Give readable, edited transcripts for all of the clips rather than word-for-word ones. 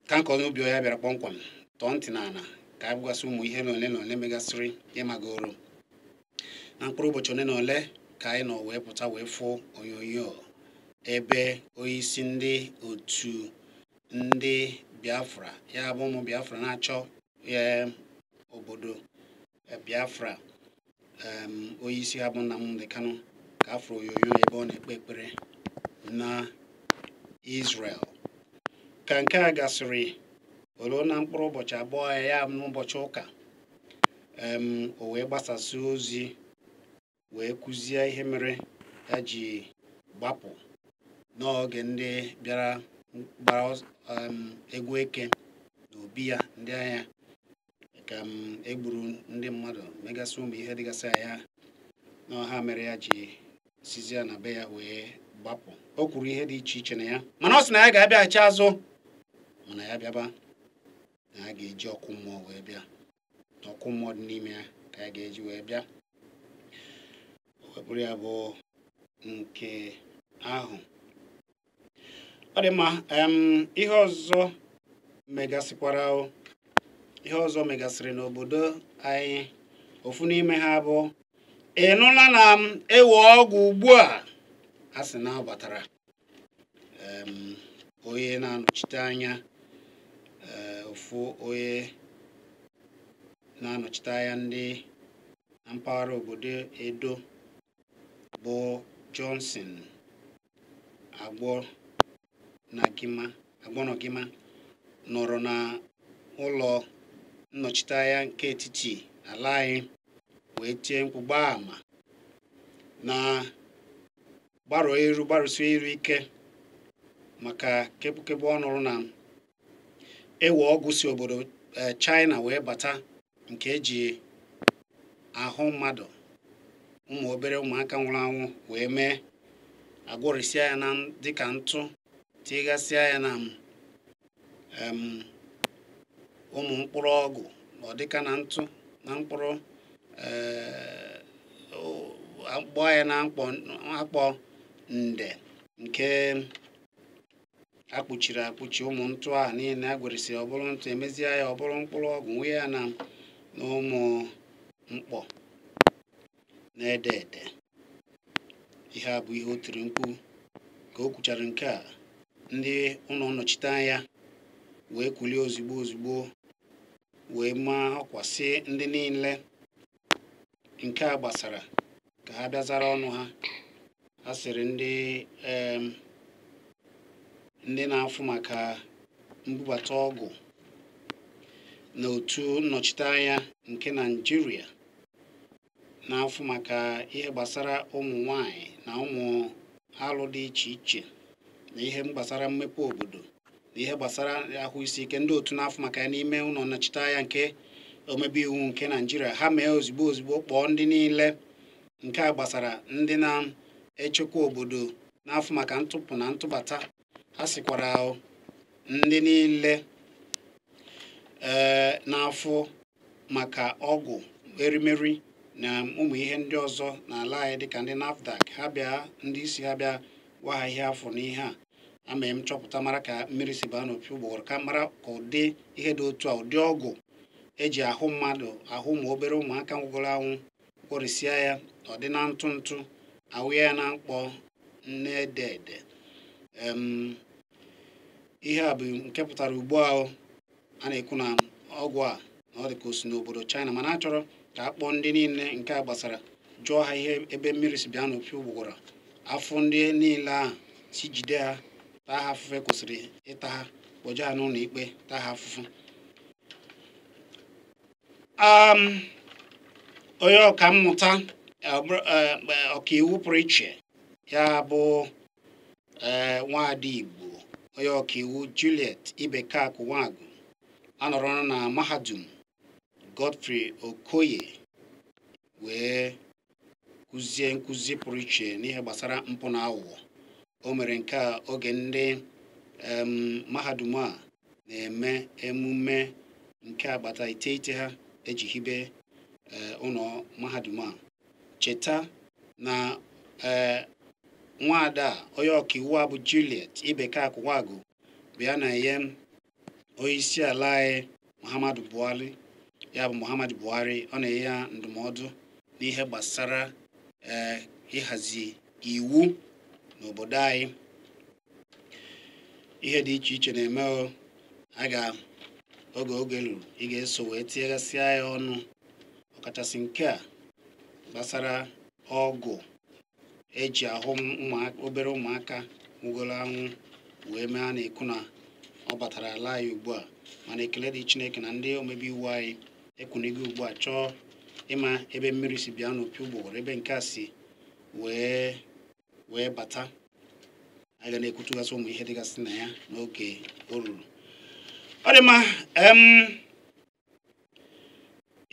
Kanko no bio ya bịara kpọmkwem tọọ ntị n'ala ka a gwasị ụmụ ihe ole na ole megasịrị ịmagoro na mkpụrụ ụbọchị ole na ole ka anyị nọ wee pụta wee fụ onyonyo ebe onyeisi ndị otu ndị Biafra ya bụ ụmụ Biafra na-achọ obodo Biafra onyeisi ha bụ Nnamdi Kanu ka afọ onyonyo ebe ọ na-ekpe ekpere na Israel ka nke a gasịrị olo na mkpụrụ ụbọchị abụọ ya n'ụbọchị ụka o wee gbasasị ozi wee kụzie ihe mere ya ji gbapụ n'oge ndị bịara gbara egwu eke n'obi ya ndị agha ka egburu ndị mmadụ megasị ụmụ ihe dịgasị ya n'ọha mere ya ji sizie na be ya wee gbapụ. O kwuru ihe dị iche iche na ya mana ọ sị na ya ga-abịaghachi azụ mana ya bịaba na ya ga-eji ọkụ mmụọ wee bịa ọkụ mmụọ dị n'ime ya ka ya ga-eji wee bịa wepụrụ ya bụ nke ahụ. Ọ dị mma. Ihe ọzọ megasịrị n'obodo anyị ofu n'ime ha bụ ịnụla na ewe ọgwụ ugbu a sị na ọ batara onye na-anọchite anya ofu onye na-anọchite anya ndị na mpaghara obodo Edo bụ Johnson Agbonogima nọrọ na ụlọ nnọchite anya nke etiti ala anyị wee tie mkpu gbaa ama na gbarụsie iru ike maka kepụkepụ ọ nụrụ na ewe ọgwụ si obodo China wee bata nke eji ahụ mmadụ ụmụ obere ụmụaka nwụrụ anwụ wee mee agwọrịsịa ya na dịka ntụ tigasịa ya na ụmụ mkpụrụ ọgwụ ọ dịka na ntụ na mkpụrụ gbaa ya na akpọ nde nke akpuchi ụmụ ntụ a niile agwọrịsị ọ bụrụ ntụ emezie ya ọ bụrụ mkpụrụ ọgwụ nwee ya na ụmụ mkpọ na-ede ede. Ihe a bụ ihe o tiri mkpu ka o kwuchara nke a ndị ụlọ nnọchite anya wee kulie ozugbo wee maa ọkwasị ndị niile nke a gbasara ka ha bịazara ọnụ ha. Ha sịrị ndị na-afụ maka mbubata ọgwụ na otu nnọchite anya nke Naịjirịa na-afụ maka ihe gbasara ụmụ nwanyị na ụmụ alụ dị iche iche na ihe gbasara mmepe obodo na ihe gbasara ahụ isi ike ndị otu na-afụ maka ya n'ime ụlọ nnọchite anya nke omebe iwu nke Naịjirịa ha mee ozugbo kpọọ ndị niile nke a gbasara ndị na-echekwa obodo na-afụ maka ntụpụ na ntụbata. Ha sịkwara ndị niile na-afụ maka ọgwụ erimeri na ụmụ ihe ndị ọzọ n'ala anyị dịka ndị NAFDAC ha bịa ndị isi ha bịa gwa ha ihe afọ n'ihe a ama m chọpụta mara ka mmiri si baa n'opi ụgbọgọrọ ka mara ka ụdị ihe dị otu a ụdị ọgwụ eji ahụ mmadụ ahụ ma obere ụmụaka nwụgoro anwụ gwọrịsịa ya ọ dị na ntụ ahụ ya na mkpọ na-ede ede. Ihe a bụ nke pụtara ugbu a na-ekwu na ọgwụ a na ọ dị ka o si n'obodo China mana a chọrọ ka a kpọọ ndị niile nke a gbasara jụọ ha ihe ebe mmiri si bịa n'opi ụgbọgọrọ afọ ndị niile ahụ si jide ha taa ha afụfe kwesịrị ịta ha kpọje ha n'ụlọ ikpe taa ha afụfụ. Onye ọkammụta ọkaiwu pụrụ iche ya bụ nwaada Igbo onye ọkaiwu Juliet Ibekakụ Nwagwu anọrọ na mahadum Godfrey Okoye wee kụzie nkụzi pụrụ iche n'ihe gbasara mpụ na aghụghọ. O mere nke a oge ndị mahadum a na-eme emume nke agbata iteghete ha eji hibe ụlọ mahadum a. Cheta na nwada onye ọkaiwu a bụ Juliet Ibekakwagu bịa na ihe onye isi ala anyị Muhammadu Buhari, ya bụ Muhammadu Buhari, ọ na-enye ya ndụmọdụ n'ihe gbasara ịhazi iwu n'obodo anyị. Ihe dị iche iche na-eme oge lụrụ ị ga-eso wee tinyegasịa ya ọnụ, ọkachasị nke a gbasara ọgwụ eji ahụ obere ụmụaka nwụgoro anwụ wee mee a na-ekwu na ọ batara ala anyị ugbu a. Mana ekele dị Chineke na ndị omebe iwu anyị ekwunigo ugbu a chọọ ịma ebe mmiri si bịa n'opi ụgbọghọrọ, ebe nke a si wee bata. A ga na-ekwutụgasị ụmụ ihe dịgasị na ya n'oge o ruru. Ọ dị mma.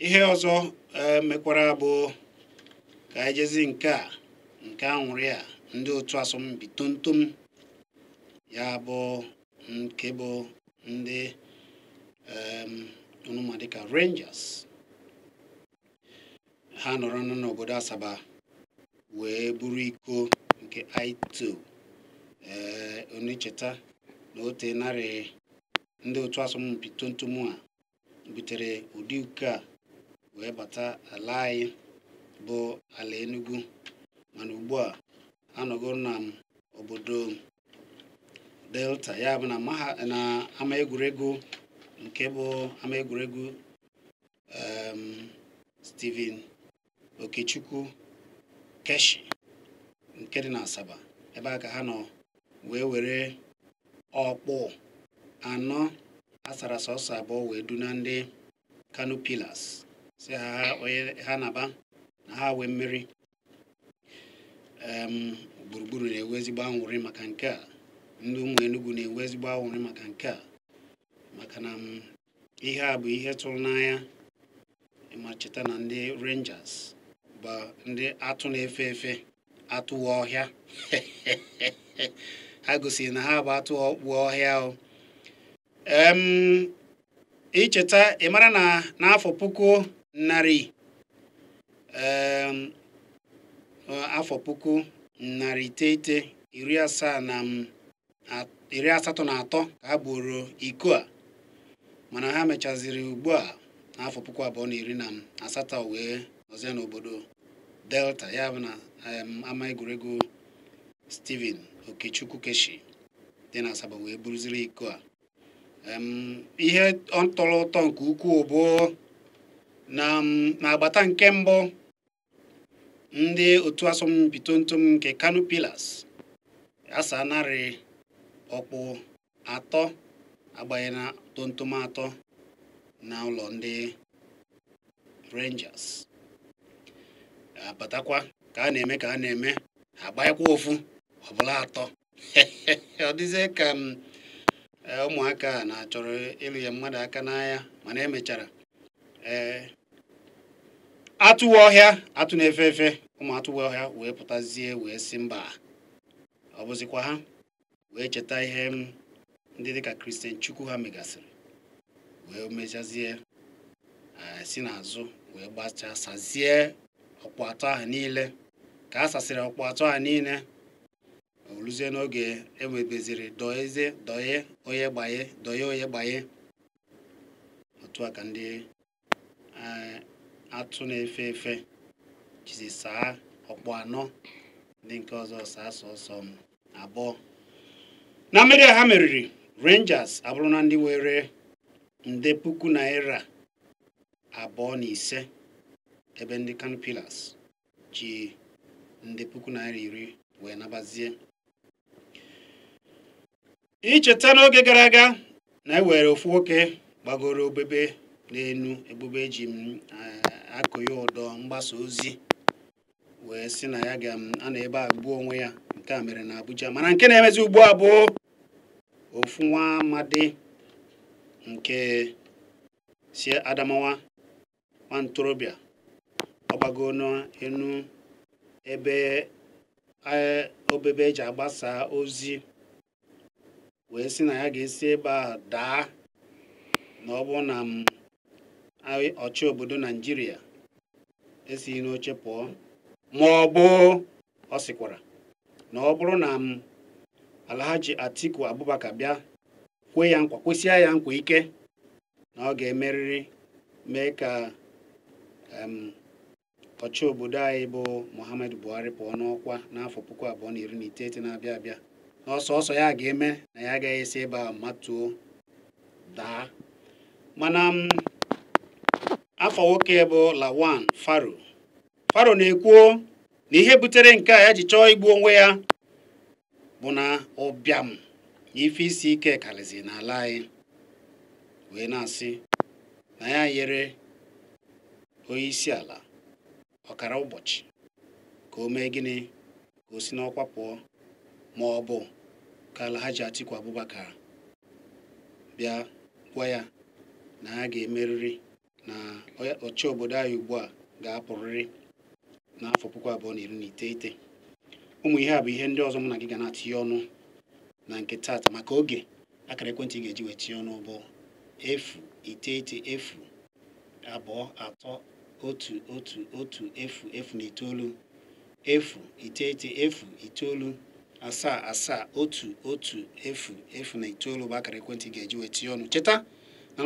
Ihe ọzọ mekwara bụ ka anyị jezi nke anwụrụ ya ndị otu asọmpi tontom, ya bụ nke bụ ndị ọnụma dịka Rangers. Ha nọrọ n'obodo Asaba wee buru iko nke I2. Onye cheta na ote narị ndị otu asọmpi tontom a butere ụdị uke a wee bata ala anyị bụ ala Enugu. Mana ugbu a anọgo na obodo Delta, ya bụ na ama egwuregwu nke bụ ama egwuregwu Stephen Okechukwu Keshi nke dị na Asaba. Ebe a ka ha nọ wee were ọkpụ anọ asara sọsọ abụọ wee duna ndị Kanu Pillars si ha naba na ha wee mmeri. Gburugburu na-enwe ezigbo anwụrị maka nke a. Ndị ụmụ Enugu na-enwe ezigbo anwụrị maka nke a, maka na ihe a bụ ihe tụrụ n'anya. Ma cheta na ndị Rangers bụ ndị atụ na-efe efe, atụwa ọhịa. Ha gosiri na ha bụ atụ ọkpụ ọhịa. Icheta ịmara na n'afọ 1983 ka ha buru iko a, mana ha mechaziri ugbu a n'afọ 2018 wee nọzie n'obodo Delta, ya bụ na ama egwuregwu Stephen Okechukwu Keshi dị na Asaba wee buruziri iko a. Ihe tọrọ ụtọ nke ukwuu bụ na agbata nke mbụ ndị otu asọmpi tontom nke Kanu Pillars asanarị ọkpụ atọ agbanye na tontom atọ na ụlọ ndị Rangers. Abatakwa ka a na-eme agbanyekwa ofu ọbụla atọ. Ọ dịzie ka ụmụaka na-achọrọ ịlụ ya mmadụ aka n'anya, mana emechara atụwa ọhịa, atụ na-efe efe, ụmụ atụwa ọhịa wee pụtazie wee si mba. Ọ bụzikwa ha wee cheta ihe ndị dịka Christian Chukwu ha megasịrị wee mechazie si n'azụ wee gbachasazie ọkpụ atọ ahụ niile. Ka a sasịrị ọkpụ atọ ahụ niile, oluzie n'oge ewebeziri doye onye gbaye. Otu a ka ndị atụ na-efe efe jizi saa ọkpụ anọ, ndị nke ọzọ saa sọsọ abụọ. Na mmeri ha meriri, Rangers abụrụ na ndị were nde N2.5, ebe ndị Kanu Pillars ji nde N10,000 wee nabazie. Icheta n'oge gara aga na ewere ofu nwoke gbagoro obebe n'enu ebube eji akụ ya ụdọ mgbasa ozi wee sị na ya a na ebe a gbuo onwe ya. Nke a mere na Abuja, mana nke na-emezi ugbu a bụ ofu nwa amadi nke si Adamawa, nwa ntorobịa. Ọ gbago n'enu ebe obebe eji agbasa ozi wee sị na ya ga-esi ebe a daa na ọ bụ na ọchị obodo Naijiria esighị n'oche pụọ, ma ọ bụ ọ sịkwara na ọ bụrụ na Alhaji Atiku Abubakar bịa kwesịa ya nkwa ike na ọ ga-emerịrị mee ka ọchị obodo anyị bụ Muhammadu Buhari pụọ n'ọkwa n'afọ 2019 na-abịa abịa na ọsọ ya ga-eme na ya agaghị esi ebe a matuo daa. Mana afọ nwoke bụ Lawan Faro na-ekwuo na ihe butere nke a ya ji chọọ igbu onwe ya bụ na ụbịam na ife isi ike karịzi n'ala anyị, wee na-asị na ya yere onye isi ala ọkara ụbọchị ka o mee gịnị, ka o si n'ọkwa pụọ, ma ọ bụ ka Alhaji Atiku Abubakar bịa gwa ya na ha ga-emerịrị na ọchị obodo anyị ugbu a ga-apụrịrị n'afọ 2019. Ụmụ ihe a bụ ihe ndị ọzọ mụ na gị ga na-atinye ọnụ na nke tata. Maka oge, akara ekwentị ị ga-eji wee tinye ọnụ bụ 09022011009 09099771009 bụ akara ekwentị ị ga-eji wee tinye ọnụ. Cheta na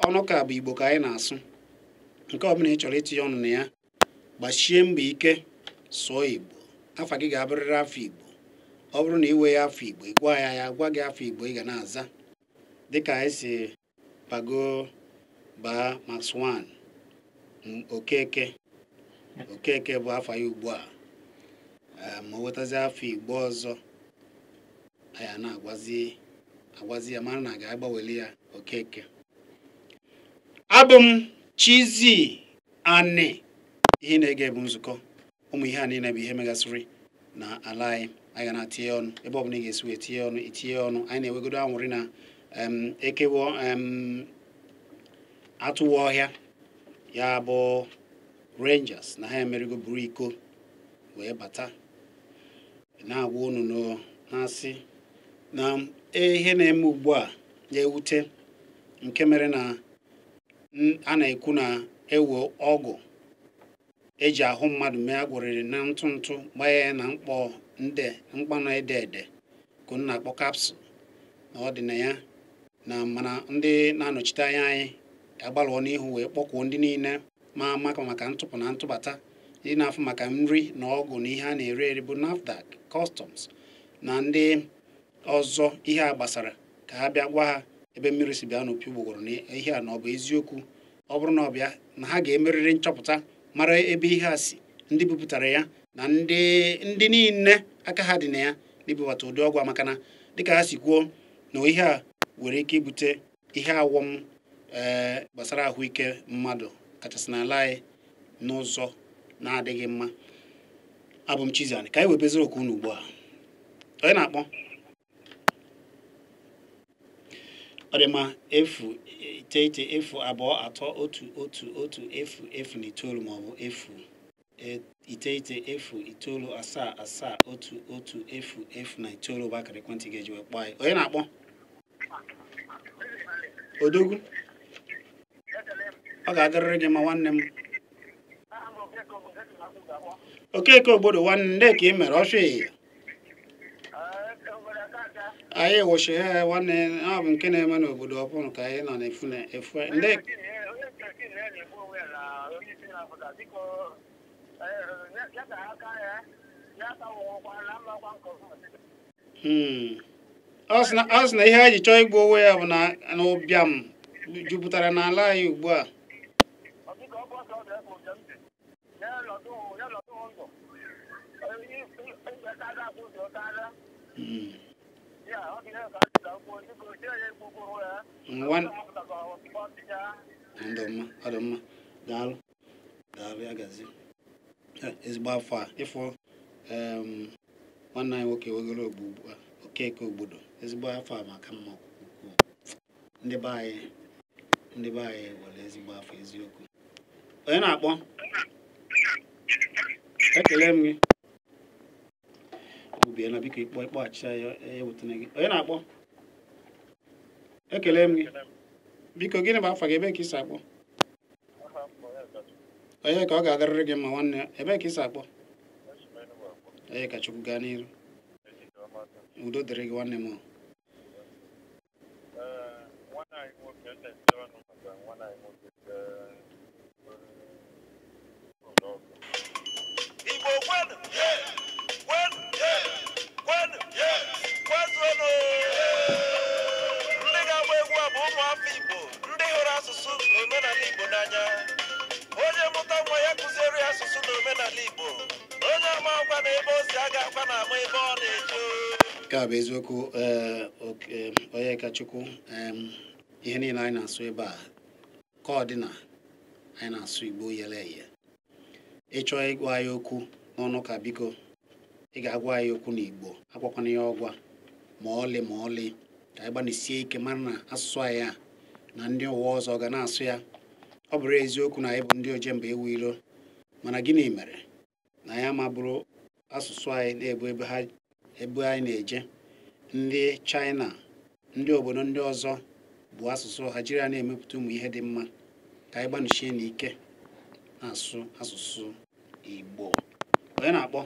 ọnụ ka bụ Igbo ka anyị na-asụ. Nke ọbụla ị chọrọ itinye ọnụ na ya, gbachie mbọ ike sụọ Igbo. Afa gị ga-abụrịrị afọ Igbo. Ọ bụrụ na iwe ya afọ Igbo, ịgwa ya gwa gị afọ Igbo ị ga na-aza, dịka anyị si bago baa Max 1 Okeke bụ afọ ya ugbu a. Ma o wetazi afọ Igbo ọzọ, anyị na-agwazi ya mara na ga-agbaweli ya Okeke. Abụ m Chizzy Ani. Ihe na-ege bụ nzukọ. Ụmụ ihe a niile bụ ihe megasịrị na ala anyị. Anyị ga na-atinye ọnụ ebe ọbụla ị ga-esi wee itinye ọnụ. Anyị na-ewegodo anwụrị na ekewo atụwa ọhịa ya bụ Rangers na ha emerigo buru iko wee bata. Na-agwa unu na-asị na ihe na-eme ugbu a ya ewute, nke mere na a na-ekwu na ewo ọgwụ eji ahụ mmadụ mee agwụrịrị na ntụ gbanye ya na mkpanụ ede ka ọ na-akpọ kapsụl na ọ dị na ya, na mana ndị na-anọchite anya anyị agbalụọ n'ihu wee kpọkwuo ndị niile maka ntụpụ na ntụbata, ndị na-afụ maka nri na ọgwụ na ihe a na-ere eri bụ NAFDAC, Customs na ndị ọzọ ihe a gbasara, ka ha bịa gwa ha ebe mmiri si bịa n'opi ụgbọgọrọ na ihe a na ọ bụ eziokwu. Ọ bụrụ na ọ bịa na ha ga-emerịrị nchọpụta mara ebe ihe a si, ndị bupụtara ya na ndị niile aka ha dị na ya n'ibubata ụdị ọgwụ a, maka na dịka ha si kwuo na ihe a nwere ike ibute ihe awọm gbasara ahụike mmadụ, kachasị n'ala anyị n'ụzọ na-adịghị mma. Abụ m Chizzy Ani. Ka anyị webeziri okwu unu ugbu a. Onye na-akpọ ọ dị ma 09002311109 maọbụ 09009771009 bụ akara ekwentị ga-eji wee kpọọ anyị. Onye na-akpọ Odogwu, ọ ga-adịrịrị gị ma nwanne m. Okeke Ogbodo nwanne, ndị ka ị mere ọsọ ihe anyị wụchi ha nwanne. Ọ bụ nke na-eme n'obodo ọbụrụ ka anyị nọ na-efu ndị ọ sị na ihe anyị ji chọọ igbu onwe ya bụ na ụbịam jupụtara n'ala anyị ugbu a. Ọdụmma daalụ ya gazi ezigbo afọ a ịfụ nwanne anyị nwoke wegoro ogbu ugbu a Okeke Ogbodo, ezigbo afọ a maka mma ukwuu. Ndị be anyị nwere ezigbo afọ eziokwu. Onye na-akpọ ekele m gị ubiela, biko ịkpọghachi ya ewetana gị. Onye na-akpọ ekele m gị, biko gịnị bụ afọ gị, ebe ka isi akpọ? Onye ka ọ ga-adịrịrị gị mma nwanne, ebe ka isi akpọ? Onye ka Chukwu gaa n'iru. Udo dịrị gị nwanne m. Igbo kwenu kwenu kwenu kwezuonu. Ndị ga-agba egwu a bụ ụmụ afọ Igbo, ndị hụrụ asụsụ na omenala Igbo n'anya. Onye mụta nwa ya kụziere ya asụsụ na omenala Igbo. Onye ama akwa na ebe o si aga akwa na ama ebe ọ na-eje. Nke a bụ eziokwu. Onye ka Chukwu, ihe niile anyị na-asụ ebe a ka ọ dị na anyị na-asụ Igbo yele eye. Ịchọọ ịgwa anyị okwu n'ọnụ ka biko ị ga-agwa anyị okwu n'Igbo, agwakwana ya ọgwa ma ọlị ma ọlị, ka anyị gbanisie ike mara na asụsụ anyị a na ndị ụwa ọzọ ga na-asụ ya. Ọ bụrụ eziokwu na anyị bụ ndị ojemba ewu iro, mana gịnị mere na ya ma bụrụ asụsụ anyị na-ebu ebe anyị na-eje? Ndị China, ndị obodo ndị ọzọ bụ asụsụ ha jiri ya na-emepụta ụmụ ihe dị mma. Ka anyị gbanuchie n'ike na-asụ asụsụ Igbo. Onye na-akpọ?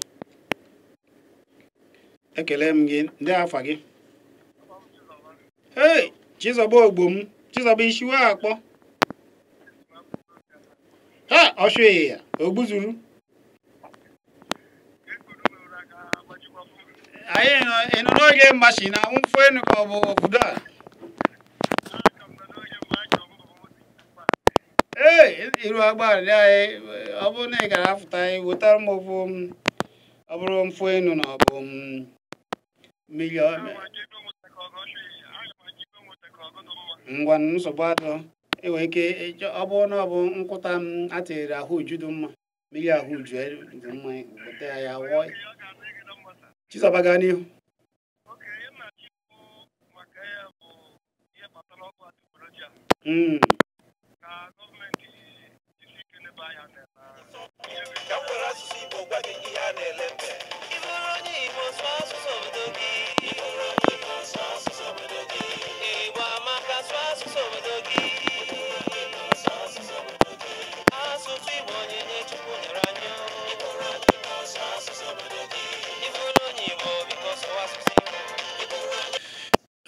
Ekele m gị. Ndị afa gị? Hey, Chizọba ogbo m. Chizọba ishiwe akpọ. Ha, ọsụ ya ogbuzuru. Anyị nọ n'oge mmachi na mfu enu ka ọ bụ obodo a. Ee, iru agbalị anyị, ọ bụrụ na ị gara afụta anyị, wetara m ofu, ọ bụrụ mfu enu na ọ bụ milion. Ngwa nsogbu atọ. Enwere ike ọ bụrụ na ọ bụ nkwụta m atịrị ahụ uju dị mma, mmiri ahụ uju dị mma, weta ya wụọ. Chizọba gaa n'ihu.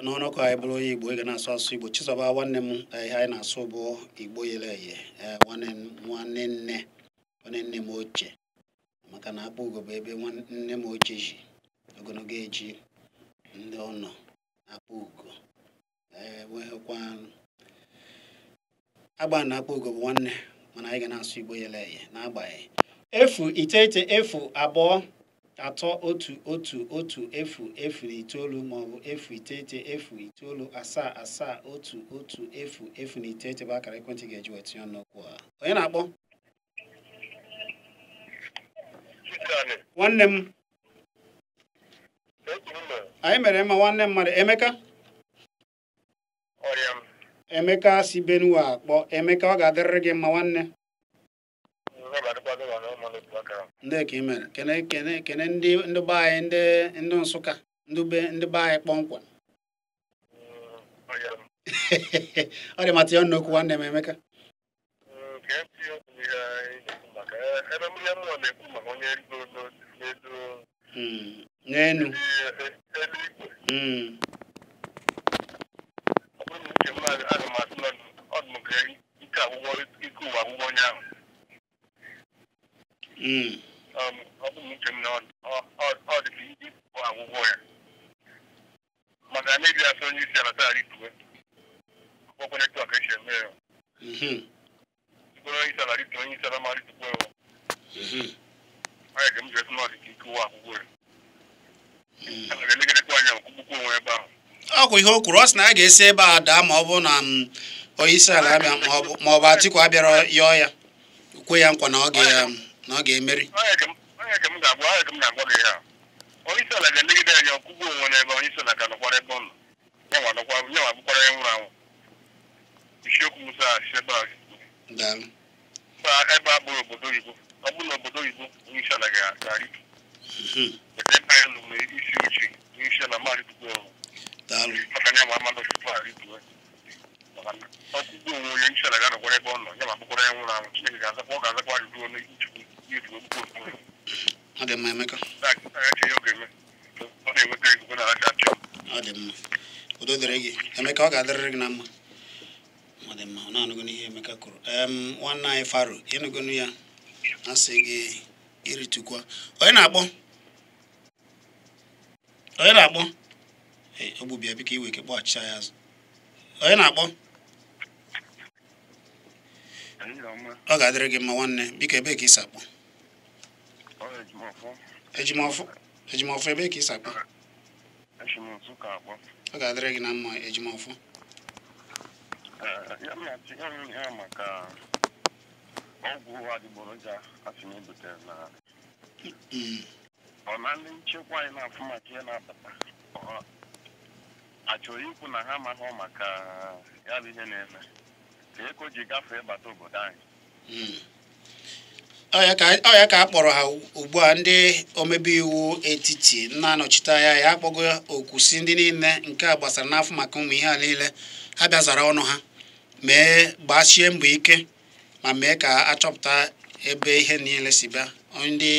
N'ọnụ ka anyị bụrụ onye Igbo, ị ga na-asụ asụsụ Igbo. Chizọba nwanne m, ihe anyị na-asụ bụ Igbo yele eye. Nwanne nne m ochie, maka na akpa ugo bụ ebe nne m ochie ji ogologo eji ndị ụlọ akpa ugo. Enweghịkwa agba na akpa ugo bụ nwanne, mana anyị ga na-asụ Igbo yele eye n'agbanyeghị 099 311 maọbụ 09977711009 bụ akara ekwentị ga-eji wee tinye n'okwu a. Onye na-akpọ? Nwanne m. Anyị mere mma nwanne mmadụ. Emeka? Emeka si Benue akpọ. Emeka, ọ ga-adịrịrị gị mma nwanne. Ndị ka ị mere. Kene ndị be anyị, ndị Nsụka, ndị be anyị kpọmkwem. Ọ dị mata ya nnukwu nwanne m Emeka. N'enu. Ọkwa ihe o kwuru, ọ sị na a ga-esi ebe a daa ma ọ bụ na onye isi ala abịa ma ọ bụ Atiku abịara yọọ ya, kwe ya nkwa na ọ ga-emeri. Onye isi ala ga-elegide anya ọkụgbu onwe n'ebe onye isi ala ka nọkwara ebe ọ nọ. Nyanwa bụkwara ya nwụrụ anwụ. Isiokwu Musa ebe a ebe a bụrụ obodo oyibo. Ọ bụrụ na obodo oyibo onye isi ala ga-arịtu. Ebe anyị nọ n'isi uche onye isi ala ma arịtukwu ya. Maka ya ma amadụ tupu arịtuwe. Ọkụgbu onwe onye isi ala ga-anọkwara ebe ọ nọ. Nyanwa bụkwara ya nwụrụ anwụ. Chineke ga-azakwa ajụjụ ọnụ Chukwu. ọ dị mma Emeka ọ dị mma udo dịrị gị Emeka ọ ga-adịrịrị gị na mma ọ dị mma ọ na-anụgo n'ihe Emeka kwuru nwanne anyị Faro ịnụgonu ya asị gị iritukwa onye na-akpọ ogbubia biko iwe ike kpọghachicha ya azụ onye na-akpọ ọ ga-adịrị gị mma nwanne biko ebee ka isi akpọ ejimọfọ ebee ka isi akpọ ọ ga-adịrị gị na mma ejimọfọ maka ọgwụ adịgboroja asị na ebutere na ọ na ndị nchekwa anyị na-afụ maka ihe na-abata achọrọ ikwu na ha amaghị maka ya bụ ihe na-eme ka eko ji gafee bata obodo anyị ọ ya ka a kpọrọ ha ugbu a ndị omebe iwu etiti na-anọchite anya ya akpọgo okwusi ndị niile nke a gbasara n'afọ maka ụmụ ihe a niile ha bịazara ọnụ ha mee gbachie mbọ ike ma mee ka achọpụta ebe ihe niile si bịa ndị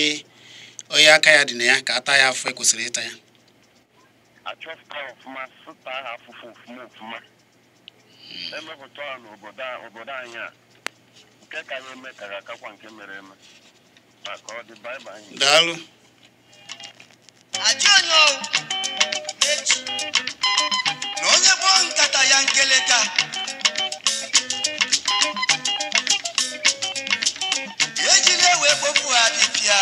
onye aka ya dị na ya ka ata ya afọ ekwesịrị ịta ya achọpụta ọfụma sụta ha afụfụ ọfụma emepụta n'obodo anyị a nke ka ya eme ka ga-akakwa nke mere eme maka ọ dị baịbaị daalụ na onye gbọọ nkata ya nkeleta ejila ewe kpofu ha dịpịa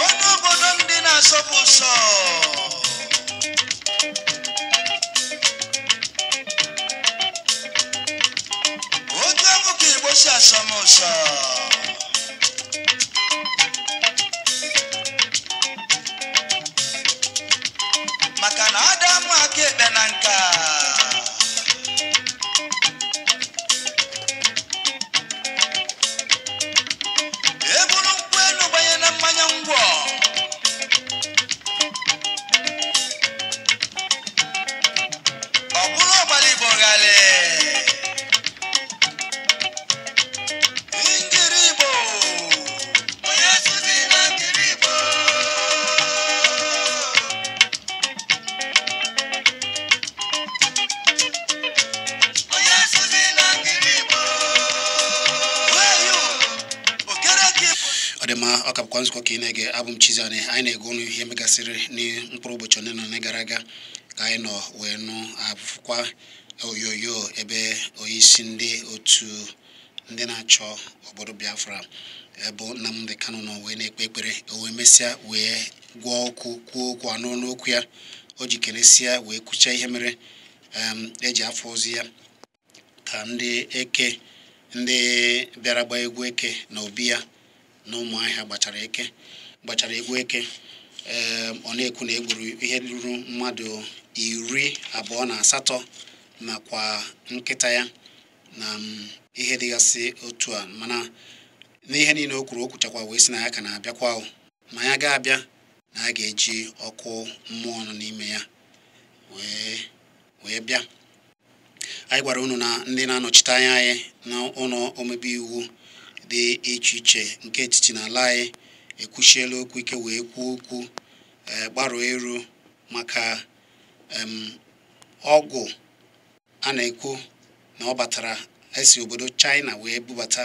onye obodo ndị na-asọpụ ụsọ otu ọmụ ka Igbo si asọmụsọ maka na Adamu aka ekpe na nka eburu nkwụ elu gbanye na mmanya ngwọ ọ bụrụ ọgbara Igbo ghali ngiri Igbo onye sizi na ngiri Igbo onye sizi na ngiri Igbo ọ dị mma ọ kapụkwa nzukọ ka ị na-ege abụ m Chizzy anyị na-ego ọnụ ihe megasịrị n'mkpụrụ ụbọchị ole na ole gara aga ka anyị nọ wee nụ afụkwa oyoyo ebe onyeisi ndị otu ndị na-achọ obodo Biafra bụ Nnamdi Kanu nọ wee na-ekpe ekpere o wee mesịa wee gwọọ okwu kwuo okwu anụ n'okwu ya o ji keresịa wee kwucha ihe mere eji afọ ozi ya ka ndị eke ndị bịara gba egwu eke na obi ya na ụmụahịa gbachara egwu eke ọ na-ekwu na egburu ihe ruru mmadụ 28 nakwa nkịta ya na ihe dịgasị otu a mana n'ihe niile o kwuru o kwuchakwa wee sị na ya ka na-abịakwa ma ya ga-abịa na a ga-eji ọkụ mmụọ nọ n'ime ya wee bịa anyị gwara unu na ndị na-anọchite anya anyị na ụlọ omebe iwu dị iche iche nke etiti n'ala anyị ekwuchiela okwu ike wee kwuo okwu gbaro eru maka ọgwụ a na-ekwu na ọ batara esi obodo China wee bubata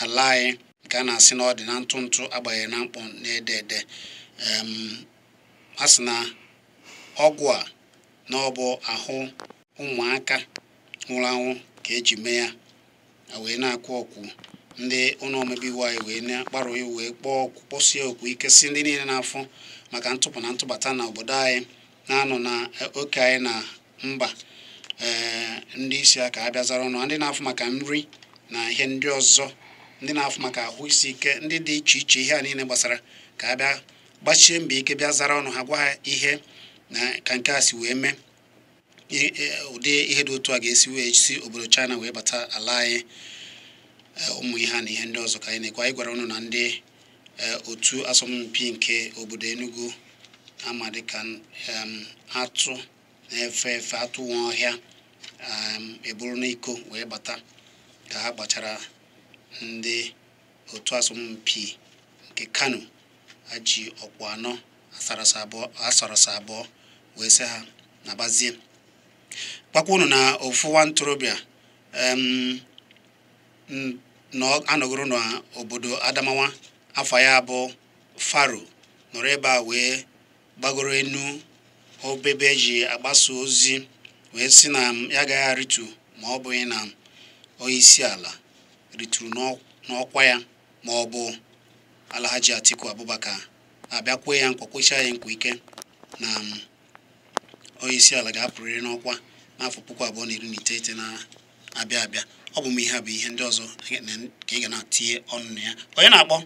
ala anyị nke a na-asị na ọ dị na ntụ agbanyeghị na mkpọ na-ede ede a sị na ọgwụ a na ọ bụ ahụ ụmụaka nwụrụ anwụ ka eji mee ya wee na-akụ ọkụ ndị ụlọ omebe iwu anyị wee na-akparo iwu wee kpọsie okwu ike si ndị niile na-afụ maka ntụpụ na ntụbata na obodo anyị na-anọ na oke anyị na mba ndị isi aka abịazara ọnụ ndị na-afụ maka nri na ihe ndị ọzọ ndị na-afụ maka ahụ isi ike ndị dị iche iche ihe a niile gbasara ka a bịa gbachie mbọ ike bịa zara ọnụ ha gwa ha ihe na ka nke a si wee mee ụdị ihe dị otu a ga-esi wee si obodo China wee bata ala anyị ụmụ ihe na ihe ndị ọzọ ka anyị na-ekwu anyị gwara unu na ndị otu asọmpi nke obodo Enugu ama dịka atụ na-efe efe atụ nwa ọhịa eburu n'iko wee bata ka ha gbachara ndị otu asọmpi nke Kanu aji ọkwa anọ asarasa abụọ wee sị ha na bazie kpakwa unu na ofu nwa ntorobịa anọgoro n'obodo Adamawa afọ ya bụ Faro nọrọ ebe a wee gbagoro enu obebe eji agbasa ozi wee sị na ya agaghị arịtu ma ọ bụghị na onyeisi ala rituru n'ọkwa ya ma ọ bụ Alhaji Atiku Abubakar abịakwe ya nkwa kwecha ya nkwa ike na onyeisi ala ga-apụrịrị n'ọkwa n'afọ 2019 na-abịa abịa. Ọ bụ m ihe a bụ ihe ndị ọzọ ka ị ga na-atinye ọnụ na ya. Onye na-akpọ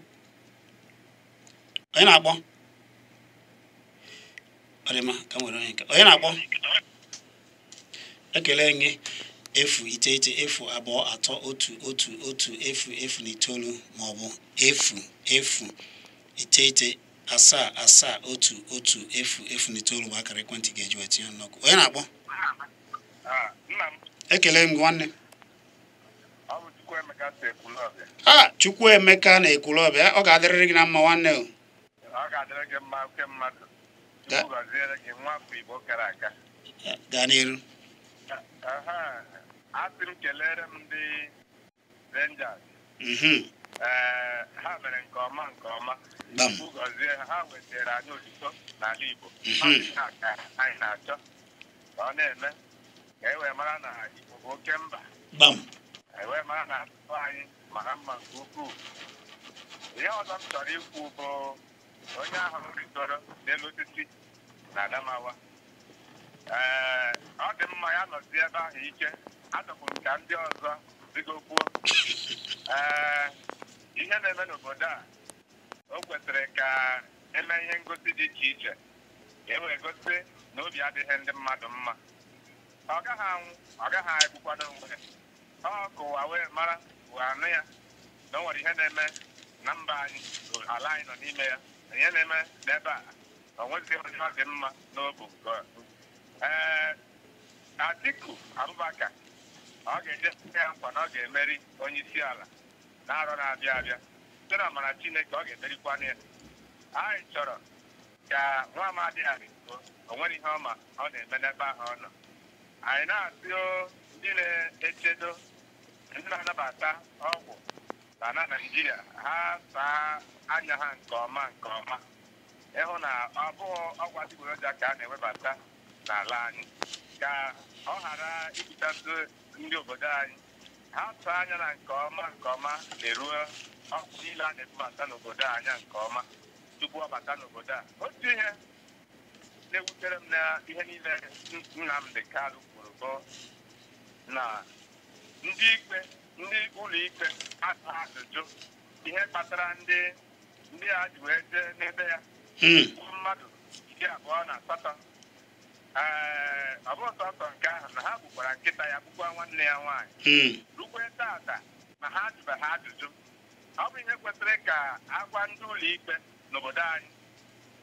ọ dị mma ka nwere onye nke onye na-akpọ ekele gị 09932310109 maọbụ 08977110009 bụ akara ekwentị ga-eji wee tinye nnọkụ. Onye na-akpọ ekele m gị nwanne. Chukwuemeka na Ekwulọbịa. Ọ ga-adịrịrị gị na mma nwanne o. Ọ ga-adịrị gị mma oke mmadụ. Chukwu gọziere gị nwa afọ Igbo kara aka. Gaa n'iru. Asị m kelere m ndị Rangers. Ha mere nke ọma. Chukwu gọzie ha wetara anyị otuto n'ala Igbo. Ka anyị na-achọ ka ọ na-eme ka e wee mara na Igbo bụ oke mba. Ewee mara na asụsụ anyị mara mma nke ukwuu. Ihe ọzọ m chọrọ ikwu bụ onye ahụ ritoro n'elu osisi na Adamawa. Ọ dị mma ya nọzi ebe ahụ ike. Adọkwu m ka ndị ọzọ digokwuo. Ihe na-eme n'obodo a o kwesịrị ka eme ihe ngosi dị iche iche ka e wee gosi na obi adịghị ndị mmadụ mma. Ọ gaghị anwụ, ọ gaghị egbukwana onwe ya. Ọ ka ụwa wee mara ụwa anụ ya na o nwere ihe na-eme na mba anyị, ala anyị nọ n'ime ya. Ihe na-eme n'ebe a o nweghị onye ọ dị mma n'obu. Atiku Abubakar ọ ga-eje ya nkwa na ọ ga-emeri onye isi ala n'arọ na-abịa abịa site na amara Chineke. Ọ ga-emerikwana ya. Anyị chọrọ ka nwa amadi Igbo o nwere ihe ọma ọ na-eme n'ebe ahụ ọ nọ. Anyị na-asị ndị na-echedo ndị na-anabata ọgwụ na Naịjirịa ha saa anya ha nke ọma ịhụ na ọ bụghị ọgwụ adịgboroja ka a na-ewebata n'ala anyị ka ọ ghara ibutatu ndị obodo anyị. Ha saa anya na nke ọma eruo ọgwụ niile a na-ebubata n'obodo anya nke ọma tupu ọ bata n'obodo a. Otu ihe na-ewutere m na ihe niile Nnamdi Kanu kwuru bụ na ndị ụlọ ikpe asa ajụjụ ihe kpatara ndị a ji wee jee n'ebe ya mmadụ 28. Ọ bụrụ sọsọ nke ahụ na ha gbukwara nkịta ya, gbukwa nwanne ya nwaanyị. Rukwe tata na ha jụbeghị ajụjụ. Ọ bụ ihe kwesịrị ka agwa ndị ụlọ ikpe n'obodo anyị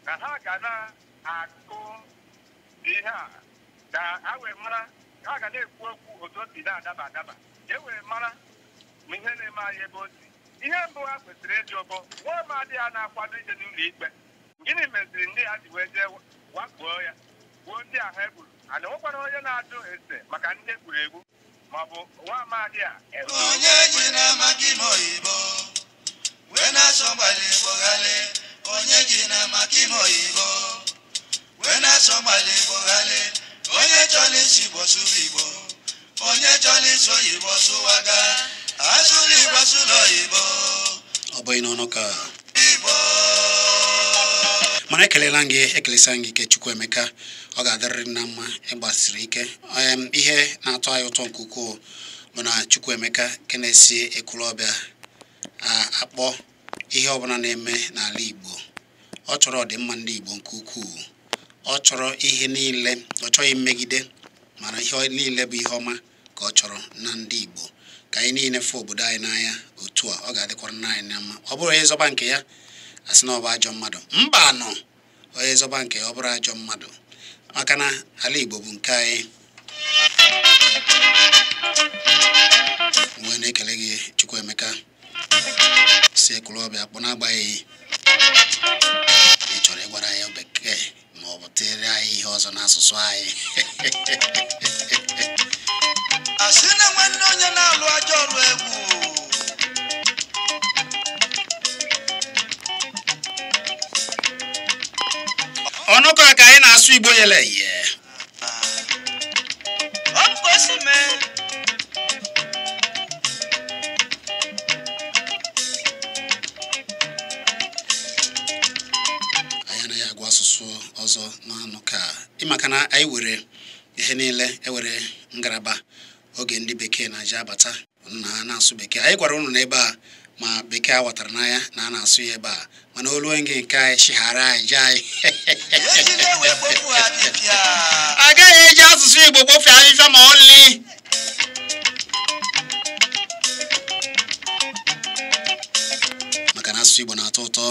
na ha ga na-akụ ihe a ka ha wee mara, ha ga na-ekwu okwu otu o si na-adaba ka e wee mara ma ihe na-eme anyị ebe o si. Ihe mbụ ha kwesịrị ịjụ bụ nwa amadi a na-akwado ije n'ụlọ ikpe, gịnị meziri ndị ha ji wee jee wakpuo ya gbuo ndị ahụ egburu? Ana nwekwana onye na-ajụ ese maka ndị egburu egbu maọbụ nwa amadi a onye ji na-amaki m oyibo wee na-asọ mgbali Igbo ghale. Onye ji na-amaki m oyibo wee na-asọ mgbali Igbo ghale. Onye chọrọ isi Igbo sụrụ Igbo, onye chọrọ isi oyibo sụwaga. Asụrụ Igbo sụrụ oyibo. Ọ bụghị n'ọnụ ka Igbo. Mana ekelesa gị ke Chukwuemeka. Ọ ga-adịrịrị na mma ịgbasiri ike. Ihe na-atọ anyị ụtọ nke ukwuu bụ na Chukwuemeka ke na-esi Ekwulọbịa akpọ ihe ọbụla na-eme n'ala Igbo. Ọ chọrọ ọdịmma ndị Igbo nke ukwuu. Ọ chọrọ ihe niile, ọ chọghị mmegide, mana ihe niile bụ ihe ọma ka ọ chọrọ na ndị Igbo. Ka anyị niile fụ obodo anyị n'anya otu a, ọ ga-adịkwara n'anyị na mma. Ọ bụrụ onye zọba nke ya asị na ọ bụ ajọ mmadụ, mba nọ onye zọba nke ya ọ bụrụ ajọ mmadụ, maka na ala Igbo bụ nke anyị. Mgbe na-ekele gị Chukwuemeka si ekolobịa akpọ na-agbaghị ị chọrọ ịgwara ya bekee ma ọ bụ tere anyị ihe ọzọ n'asụsụ anyị. Asị na nwanne onye na-alụ ajọ ọrụ egwu. Ọnụkọ ka anyị na-asụ Igbo yele ihe. Ọkosime. Anyị anaghị agwa asụsụ ọzọ n'anụ ka ịmaka na anyị were ihe niile ewere ngalaba oge ndị bekee na-aji abata na na-asụ bekee. Anyị gwara unu n'ebe a ma bekee awatara n'anya na a na-asụ ya ebe a mana olu nke nke anyị chighara anyị je anyị. Agaghị eji asụsụ Igbo kpofie afịfịa ma ọlị. Maka na asụsụ Igbo na-atọ ụtọ.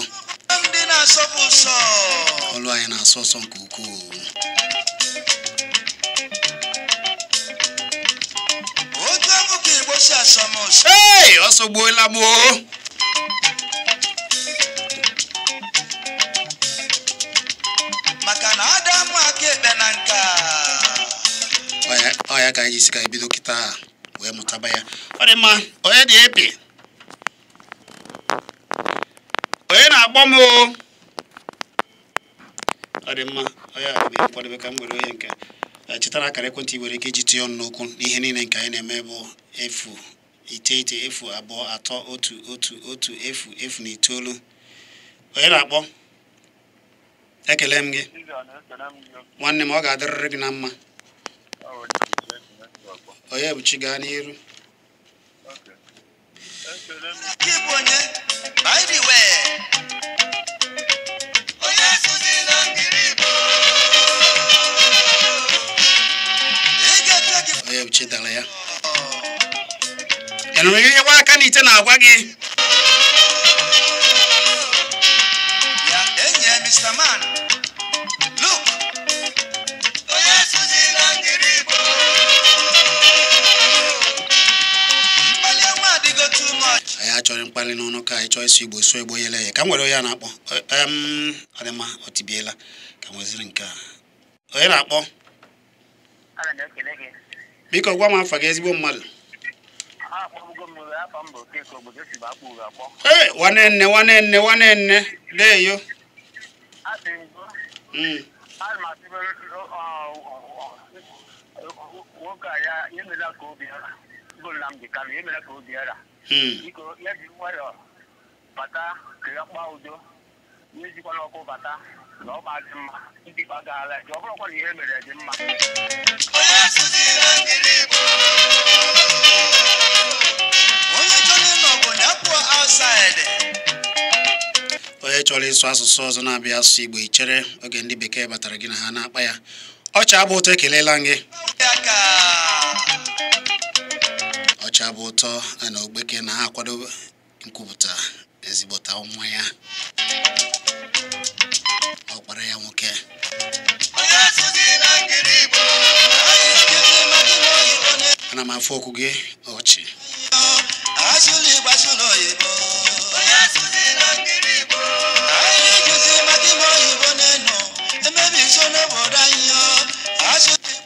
Ndị na-asọpụ ụsọ. Olu anyị na-asọ ụsọ nke ukwuu. Otu afọ ka Igbo si asọm ụsọ. Hey, ọsọ gbuola m o. Maka na Adamu aka ekpe na nka. Ọ ya ka anyị si ka ebido kịta wee mụtaba ya. Ọ dị mma, onye dị epi. Onye na-akpọ m o. Ọ dị mma, onye akwadebe ka m were onye nke. Chetara akara ekwentị were ike iji tinye ọnụ n'okwu n'ihe niile nke anyị na-eme bụ 09902111009. Onye na-akpọ? Ekele m gị. Nwanne m ọ ga-adịrịrị gị na mma. Onye bụ chi gaa n'iru. By the way. Onye asụsụ na ngiri Igbo. Onye bụ chi dara ya. Ị nụrụ ihe gwa aka n'ite na-agwa gị? Ya enye Mr. Man. Look. Onye asụsụ na ngiri Igbo. Mkpali nwa adịgo too much. Anyị achọrọ mkpali n'ọnụ ka anyị chọọ isi Igbo sụọ Igbo yele ya. Ka m were onye a na-akpọ. Ọ dị mma, ọ tibiela. Ka m weziri nke a. Onye na-akpọ? Biko gwa m afa gị ezigbo mmadụ. Hey, nwanne leyo. Nnamdi Kanu emela ka obi ara. Biko ya ji nwayọ bata kịrịakpa udo n'ejikwa n'ọkụ bata na ọ ma dị mma ndị gbagara ọ bụrụkwa na ihe mere dị mma. Onye asụsụ na ngiri Igbo. Onye chọrọ ịnọ bụ ya pụọ outside. Onye chọrọ ịsụ asụsụ ọzọ na-abịa asụsụ Igbo ichere oge ndị bekee batara gị na ha na-akpa ya. Ọcha bụ ụtọ ekelela gị. Ọcha bụ ụtọ na ogbeke na ha akwado nkwupụta ezigbota nwa ya. Ọ kpara ya nwoke. Ana m afọ okwu gị ọchị.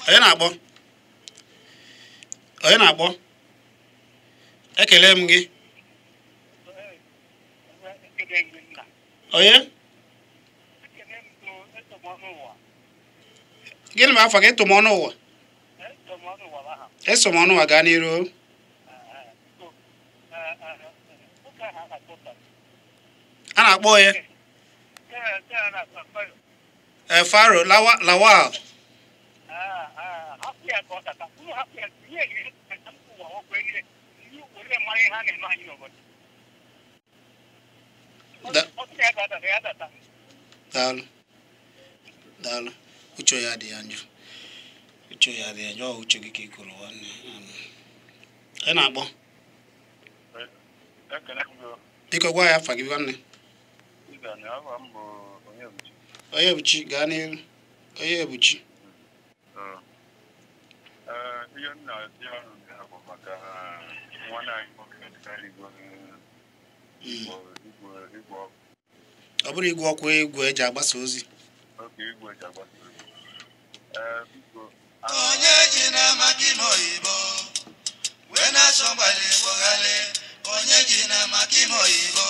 Onye na-akpọ? Onye na-akpọ? Ekele m gị. Onye? Gịnị ma afọ gị ịtụ m ọnụ ụwa? Eso m ọnụ ụwa gaa n'iru. A na-akpọ onye? Faro Lawal. Daalụ. Uche ya dị njọ. Ọ uche gị ka ị kwuru nwanne. Ị na-akpọ? Biko gwa ya afa gị nwanne. Onye Ebuchi gaa n'ihu. Onye Ebuchi. ihe nna dị ọrụ bụ maka nwanne anyị nwoke Igbo ọ bụrụ igwe ọkụ egwu eji agbasa ozi onye ji na-amaki n'oyibo wee na-asọ mgbali Igbo ghale onye ji na-amaki n'oyibo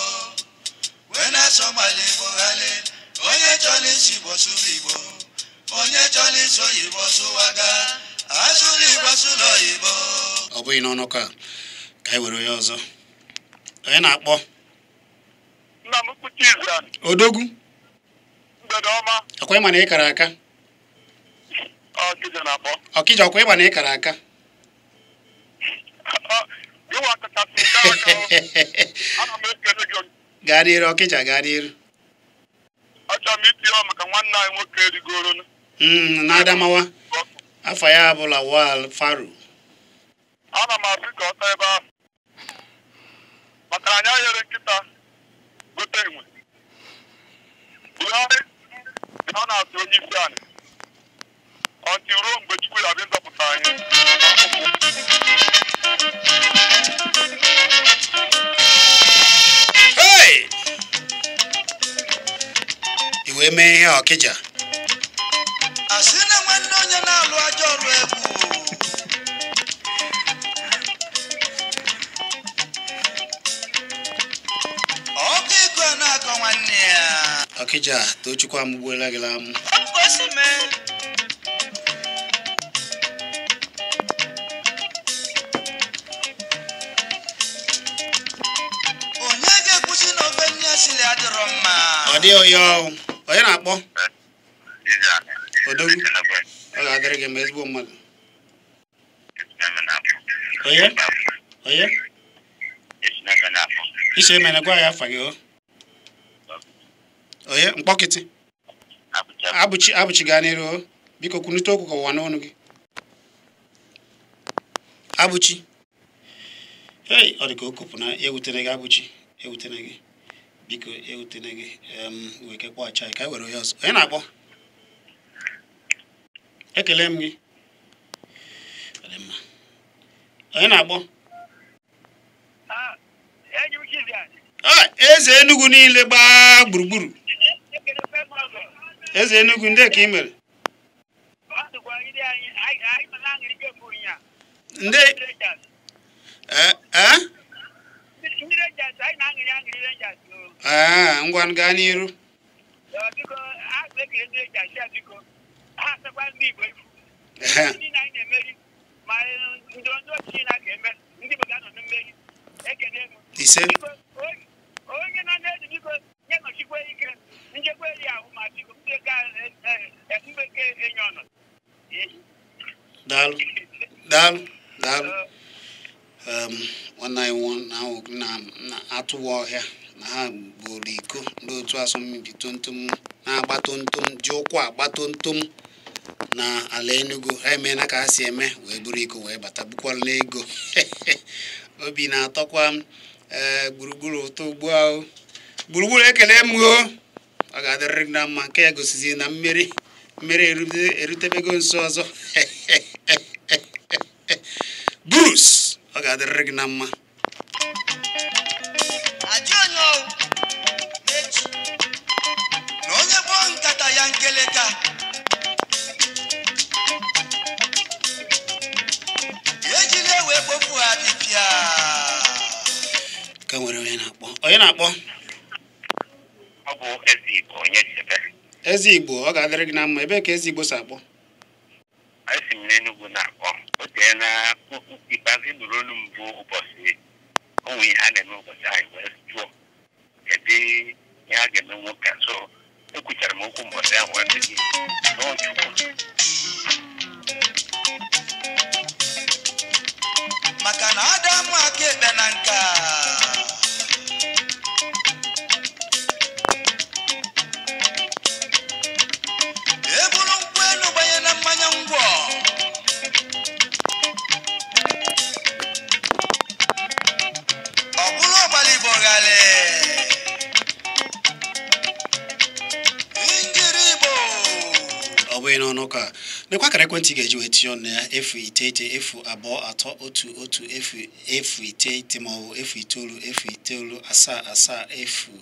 wee na-asọ mgbali Igbo ghale onye chọrọ isi Igbo sụrụ Igbo onye chọrọ isi oyibo sụwaga asụrụ Igbo sụrụ oyibo ọ bụghị n'ọnụ ka anyị were onye ọzọ onye na-akpọ Nnamdi Chizzy odogwu mgbede ọma ọkwa ịma na ị kara aka Ọkịja na-akpọ Ọkịja ọkwa ịma na ị kara aka ịwa kachasị aka ana m ekele gị gaa n'iru Ọkịja gaa n'iru achọrọ m itinye maka nwanne anyị nwoke rigoro na Adamawa afọ ya bụ Lawal Faru ana m asị ka ọ taa ebe ahụ maka na anyị ayere nkịta gote enwe Buhari ọ na-asị onye isi anyị ọntị ruo mgbe Chukwu ya bịa nzọpụta anyị i wee mee ihe Ọkịja asị na nwanne onye na-alụ ajọ ọrụ egwu ọkụ iko na-akọ nwanne ya Ọkịja Tochukwu amụgbuola gị amụ onye ga-ekwusi na ofe nne siri adịrọ mma ọ dị oyo onye na-akpọ odogwu ọ ga-adịrị gị mma ezigbo mmadụ onye isi emene gwa ya afa gị onye mkpọkịtị abụchi gaa n'iru biko kwunite okwu ka ụwa n'ọnụ gị abụchi ọ dị ka o kopụ na ewutere gị abụchi ewutere gị biko ewutere gị wee kekwa ọcha ka anyị were onye ọzọ onye na-akpọ ekele m gị onye na-akpọ eze Enugu niile gbaa gburugburu eze Enugu ndị ka ị mere ndị ngwa gaa n'iru ise onye na-ezi biko nye nọchikwa ike njekwa eri ahụ ma biko mbeke enye ọnọdụ daalụ nwanne anyị na-atụwa ọhịa na ha gburu iko ndị otu asọmpi tontom na-agba tontom ji ụkwụ agba tontom na ala Enugu ha emeela ka ha si eme wee buru iko wee bata bukwala n'ego obi na-atọkwa gburugburu ụtọ ugbu ahụ gburugburu ekele m ọ ga-adịrịrị na mma nke ya gosizi na mmeri erutebego nso ọzọ Bruce ọ ga-adịrịrị gị na mma na onye gbọọ nkata ya nkeleka ejiri ewe kpofu abịbịa ka nwere onye na-akpọ ọ bụ eze Igbo onye chebe eze Igbo ọ ga-adịrị gị na mma ebe ka eze Igbo si akpọ esi m n'Enugu na-akpọ o tee na ikpeazụ nụrụ olu mbụ ụbọchị onwe ihe a na-eme ụbọchị anyị wee jụọ ebe ihe a ga-eme nwoke so ekwuchara m okwu mbọchị ahụ wee sị gị n'Ọchukwu maka na Adamu aka ekpe na nka eburu nkwụ elu gbanye na mmanya ngwọ ọ bụrụ ọgbala Igbo ghale ọ bụghị n'ọnụ ka nekwa kara ekwentị ga-eji wee tinye ọnụ ya efu iteghete efu abụọ atọ otu otu efu iteghete ma ọ bụ efu itoolu asaa asaa efu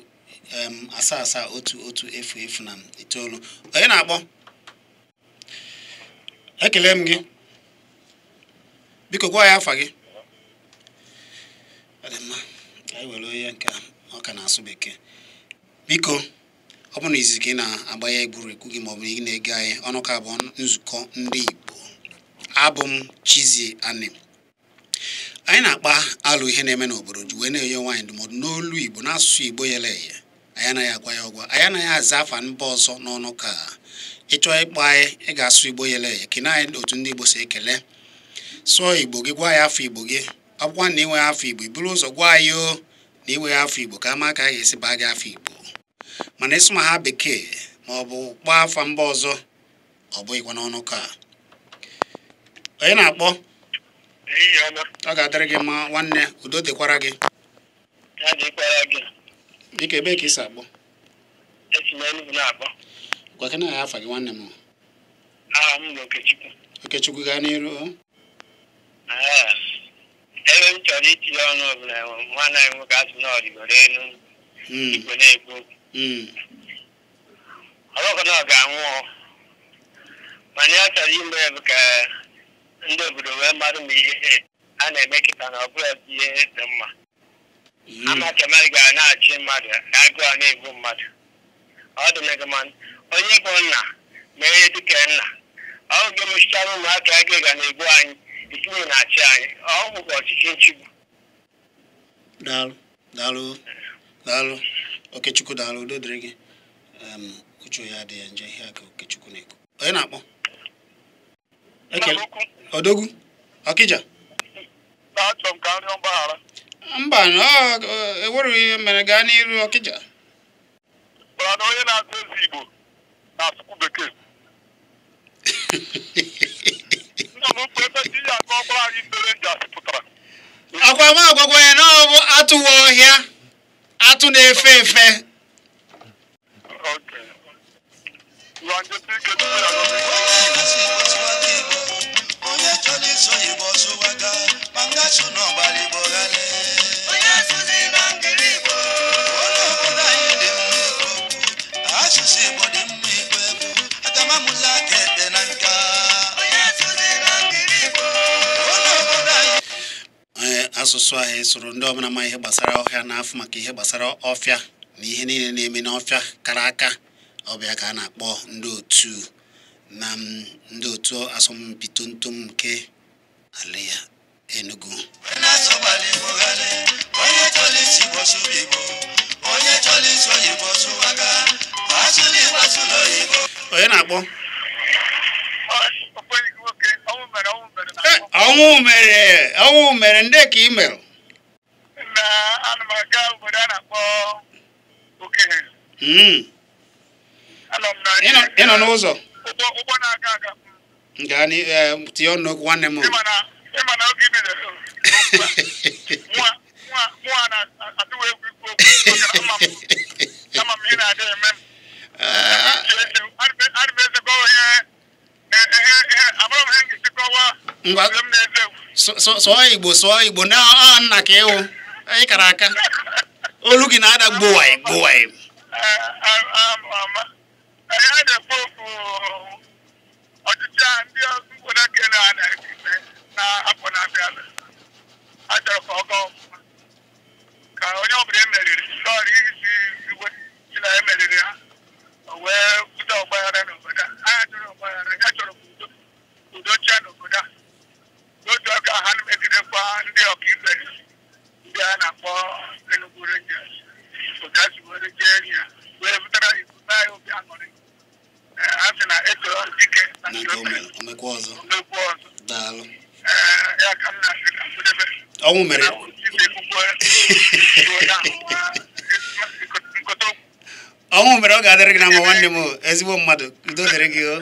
asaa otu otu efu na itoolu. Onye na-akpọ? Ekele m gị. Biko gwa ya afa gị. Adịmma, anyị were onye nke ọ ka na-asụ bekee. Biko, ọ bụ na izizi ka ị na-agba ya egwuregwu gị maọbụ ị na-ege anyị ọnụ ka bụ nzukọ ndị Igbo. Abụ m Chizzy anyị na-akpa alụ ihe na-eme n'obodo ji wee na-enye nwaanyị ndụmọdụ n'olu Igbo n'asụsụ Igbo yele eye. Anyị anaghị agwa ya ọgwa, anyị anaghị aza afa mba ọzọ n'ọnụ ka ịchọọ ịkpọ anyị ị ga-asụ Igbo yele eye ka anyị otu ndị Igbo si ekele. Sụọ Igbo gị, gwa ya afọ Igbo gị. Ọ bụkwa na inwe afọ Igbo iburu ụzọ gwa anyị o na inwe afọ Igbo ka ama ka a ga-esi baa gị afọ Igbo. Mana ịsụ ma ha bekee ma ọ bụ kpọọ afa mba ọzọ ọ bụghịkwa n'ọnụ ka. Onye na-akpọ? Ọ ga-adịrị gị mma nwanne, udo dịkwara gị. Dịka ebe ka ị si akpọ? Gwa kena ya afa gị nwanne m. Okechukwu gaa n'iru. Ebe m chọrọ itinye ọnụ ọbụla nwanne anyị nwoke asị na ọdịgoro elu Igbo na-ekwu okwu. Ọbụkọ na ọ ga-anwụ mana ya chọrọ ime bụ ka ndị obodo wee mmadụ ma ihe a na-eme kịta na ọ bụla ihe dị mma. Amachamarị ga na-achị mmadụ agụụ a na-egbu mmadụ. Ọ dị megama onye bụ nna ma ihe dịka nna ọ ga-emechichara ụmụaka ego ga na-egbu anyị itinye na-achị anyị. Ọ bụkwa ọchịchị nchigbu. Daalụ Okechukwu, daalụ, udo dịrị gị. Uche ya adịghị ya nje ihe aka Okechukwu na-ekwu. Onye na-akpọ? Odogwu Ọkịja. Achọrọ m ka nrịọ mgbaghara. Mba, enwere ihe mere, gaa n'iru Ọkịja. Bara na onye na-asụ ezi Igbo na-asụkwu bekee. Nna m kwe ebe di ya ka ọ gbara anyị mmere nji asịpụtara. Akwa m agwagwa ya na ọ bụ atụwa ọhịa, atụ na-efe efe. Onye chọrọ iso Igbo sụwaga ma ngasụ n'ọgbara Igbo ghale. Onye asụsụ na ngiri Igbo. Onye obodo anyị dị mma ikwu okwu. Asụsụ Igbo dị mma ikwu egwu. Agamamụza aka ekpe na nka. Onye asụsụ na ngiri Igbo. Onye obodo anyị. Asụsụ ahụ esoro ndị ọbụla ma ihe gbasara ọhịa n'afọ maka ihe gbasara ọfịa na ihe niile na-eme n'ọfịa kara aka. Ọ bụ ya ka a na-akpọ ndị otu asọmpi tontom nke ala ya Enugu. Onye na-akpọ? Ọnwụ mere ndị ka ị mere. Ana m aga obodo a na-akpọ Okenye. Ị nọ n'ụzọ? Ụgbọ na-aga aga. Gaa tinye ọnụ okwu nwanne m. Ịma na oge ibe nwa na-atụwa egwu ikwu okwu. Ama m ihe na-adị eme m. Adị m ezekọ ihe abụrụ m ihe nkịtịkọwa mgbe m na-eze. Sụọ Igbo na nna ka ịwụ anyị kara aka olu gị na-ada gbowai. Anyị na-ekwu okwu ọchịchị ndị obodo kere na-apụ na-abịa. A chọrọ ka ọ gaa ọfụma ka onye ọbụla emeriri lọrọ isi igwe chila emeriri ha wee bute ọgbaghara n'obodo a. Anyị chọrọ ọgbaghara, ya chọrọ udo chia n'obodo a. N'otu aka ha na-emegirekwa ndị ọkaikpe ndị a na-akpọ Enugu Rangers otu a si were jee ya wee butere Igbo anyị obi aṅụrị. A sị na etoro dike na omekwa ọzọ. Daalụ. Ya ka m na-asị ka mgbedebe. Ọnwụ mere. Ọnwụ mere ọ ga-adịrị gị na mma nwanne m, ezigbo mmadụ, udo dịrị gị o.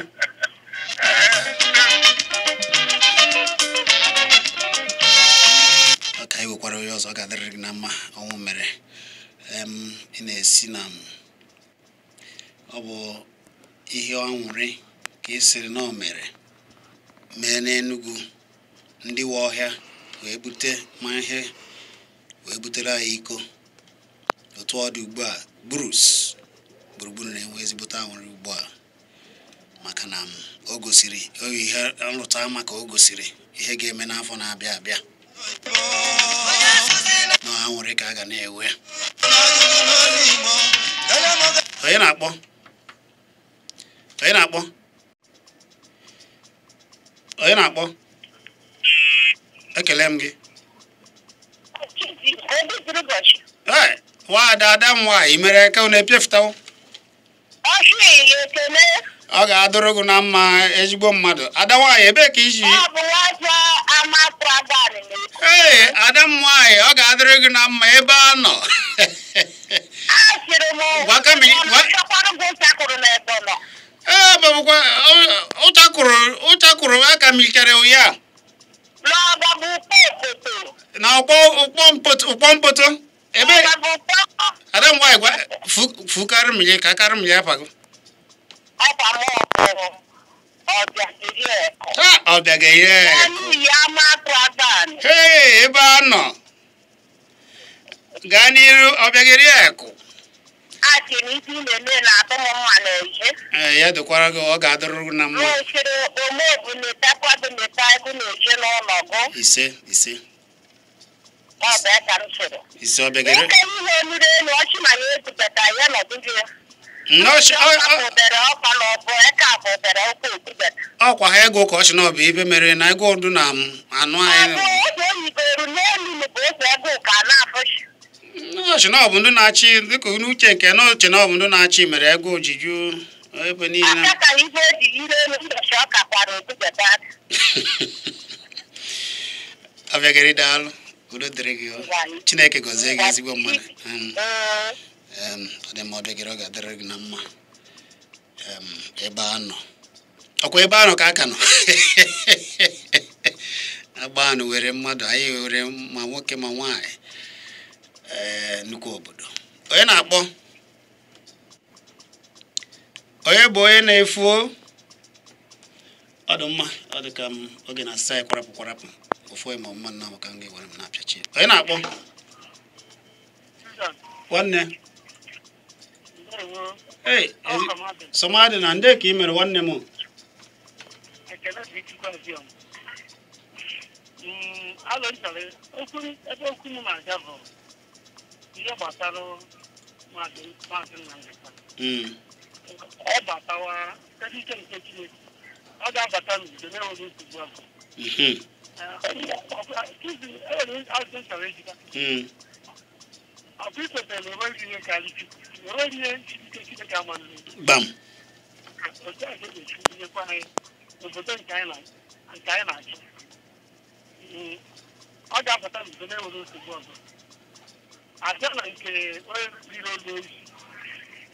Ka anyị nwekwara onye ọzọ ọ ga-adịrị gị na mma. Ọnwụ mere ị na-esi na ọ bụ ihe ọnwụrị ka ị sịrị na o mere mee n'Enugu ndị nwe ọhịa wee bute ma ihe wee butere anyị iko. Otu ọ dị ugbu a Bruce gburugburu na-enwe ezigbote anwụrụ ugbu a maka na o gosiri ihe nrụta maka o gosiri ihe ga-eme n'afọ na-abịa abịa na anwụrụ ka a ga na-ewe. Onye na-akpọ ekele m gị. Nwaada ada m nwaanyị mere ka unu epiefutawo. Ọ ga-adụrụ gị na mma ezigbo mmadụ. Ada nwaanyị ebee ka iji? Ee, ada m nwaanyị ọ ga-adụrụ gị na mma ebe a nọ. Ee, babụkwa ụchakụrụ aka m ikere ya na ụkpọ mpoto ebe ada m nwaanyị fukarị m ya ka akarị m ya apago. Ọ bịaga ihe ebe a nọ gaa n'iru ọ bịagịrị ekụ. Ya dịkwara gị ọ ga-adụrụ gị na mma. Ise ọ bịagịrị ọkwa ha ego ka ọ sị na ọ bụ ibe mere na ego ọdụ na anụ anyị ọchị na ọ bụ ndị na-achị dịka n'uche nke na oche na ọ bụ ndị na-achị mere ego ojiju ebe niile. Ọ bịagịrị daalụ udo dịrị gị Chineke gọzie gị ezigbo mmadụ. Ọ dị mma ọ bịagịrị ọ ga-adịrị gị na mma ebe a nọ ọkwa ebe a nọ ka aka nọ agba anụ were mmadụ anyị were ma nwoke ma nwaanyị nnukwu obodo. Onye na-akpọ onye bụ onye na-efuo. Ọ dị mma ọ dị ka oge na-asịsa ya kwarapụ ofu ma mma nna m ka m ga-ewere m na-apịachi. Onye na-akpọ nwanne Somadị na ndị ka ị mere nwanne m. Ihe gbasara maazị Nnamdi Kanu. Ọ batawa ike nke Chineke. Ọ ga-abata n'udo na-enweghị nsogbu afọ. Ọ bụ ikwetara na enweghị ihe karịrị enweghị ihe nke Chineke amanụ. Otu a ga-emechi nyekwa anyị n'obodo nke anyị na-achị. Ọ ga-abata n'udo na-enweghị nsogbu ọzọ. Aja na nke onye riri olu ozi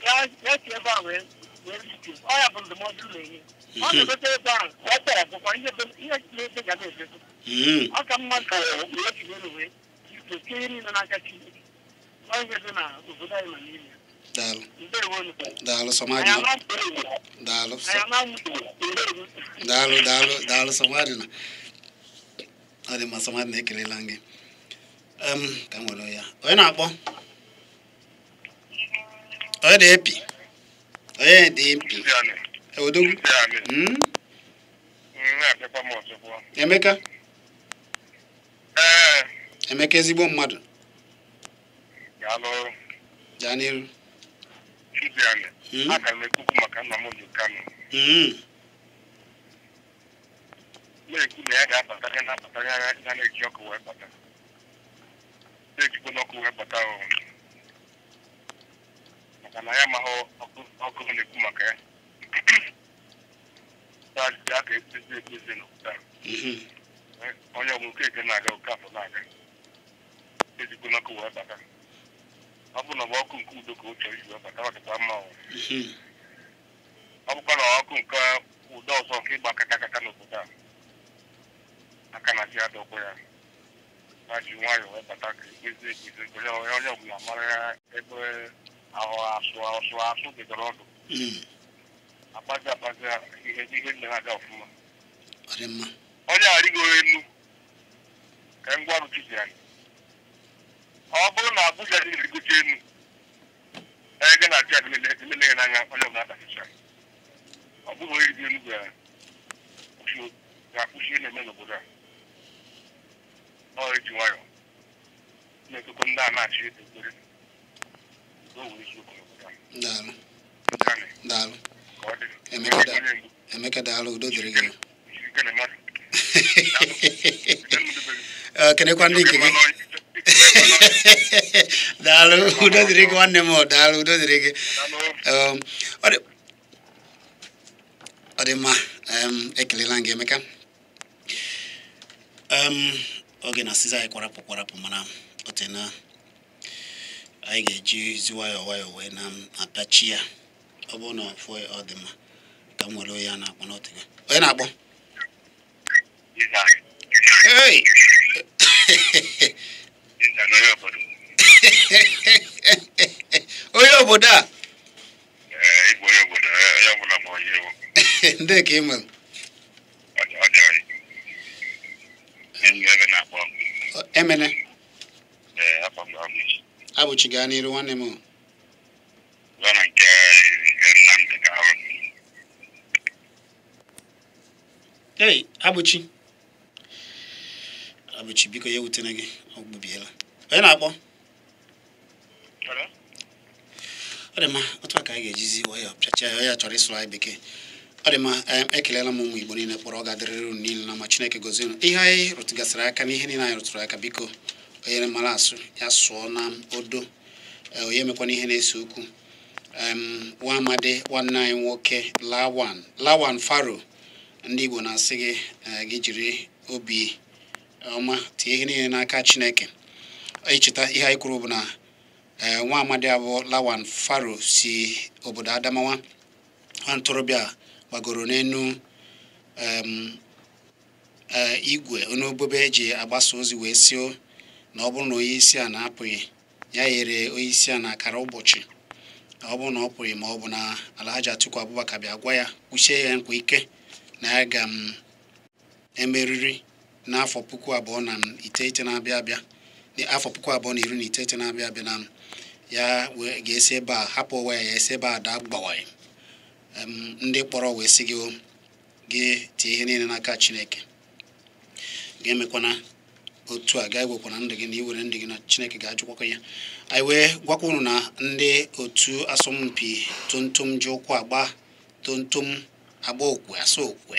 ya si ebe a wee rite ọ ya bụ ndụmọdụ na-enye ọ na-egote ebe ahụ ọ tara bụkwa ihe na-ebe ga na-ebedo ọ ka mmadụ wee jiri elu wee tinye niile n'aka Chineke ọ ihe dị na obodo anyị nọ n'ime. Daalụ Somadị daalụ Somadị na ọ dị mma Somadị na-ekelela gị. Ka m nwere ya onye na-akpọ onye dị epi odogwu Emeka ezigbo mmadụ gaa n'iru. Aka m ekwu maka Nnamdi Kanu na-ekwu na ya ga-abata ya na-eji ọkụ wee bata ejikwa n'ọkụ wee bata maka na ya amaghị ọkụ na-ekwu maka ya ya ka ekpezi n'ụta onye ọbụ nke eke na-aga oke afọ na-aga ejikwa n'ọkụ wee bata. Ọ bụ na ọ bụ ọkụ nke udo ka o chọrọ iji wee bata ọ dịkwa mma ọ bụkwa na ọkụ nke ụdọ ọzọ nke ịgba kata n'obodo a aka na ji adọkwa ya na ji nwayọọ wee bata ka ekpezi onye ọbụla mara ya ebe ahụ asụ dịgara ọdụ akpazi ihe ndị na-aga ọfụma onye arịgoro elu ka ngwa rụtụzi anyị ọ bụrụ na Abuja dị erigote elu ege na achị adịmele n'anya onye ọbụla adasicha ọ bụghị onye rigo elu ga-akwụsị ihe na-eme n'obodo a ọ eji nwayọ na-ekekọ ndị a na-achị ekpere udo wee isiokwu n'obodo a daalụ Emeka daalụ udo dịrị gị kenekwa ndị nke gị daalụ udo dịrị gị nwanne m daalụ udo dịrị gị ọ dị mma ekelela gị Emeka oge na asịza anyị kwarapụ mana ote na anyị ga-eji zi nwayọọ wee na-apịachi ya ọ bụrụ na ọfụ ọ dị mma ka m nwere onye a na-akpọ n'otu onye na-akpọ hey onye obodo a ndị ka ị nwere emene abụchi gaa n'iru nwanne m hey abụchi biko ya wutene gị ọgbubiela onye na-akpọ ọ dị mma otu a ka anyị ga-ejizi waya pịachia ya chọrọ ịsụrụ anyị bekee ọ dị mma ekelela m ụmụ Igbo niile kpọrọ ọ ga-adịrịrị unu niile na ma Chineke gozie unu ihe anyị rụtụgasịrị aka n'ihe niile anyị rụtụrụ aka biko onye mara asụ ya sụọ na odo onye mekwana ihe na-ese okwu nwa amadi nwanne anyị nwoke Lawan Faro ndị Igbo na-asị gị jiri obi ọma tie ihe niile n'aka Chineke icheta ihe anyị kwuru bụ na nwa amadi abụ Lawan Faro si obodo Adamawa nwa ntorobịa gbagoro n'enu igwe onobobe eji agbasa ozi wee sio na ọ bụrụ na onye isi a na-apụghị ya yere onye isi a na akara ụbọchị ọ bụrụ na ọ pụghị ma ọ bụ na Alhaji Atiku Abubakar bịa gwa ya kwuchie ya nkwa ike na ya ga-emeriri n'afọ 2019 na-abịa abịa afọ 2019 na-abịa abịa na ya ga-esi ebe a hapụ onwe ya esi ebe a daa gbawanye ndị kpọrọ wee sị gị tie ihe niile n'aka Chineke ga-emekwana otu a ga-ewekwana ndị gị na iwere ndị gị na Chineke ga-ajụkwakọ ya anyị wee gwakwa unu na ndị otu asọmpi tontom ji ụkwụ agba tontom agba okwe asa okwe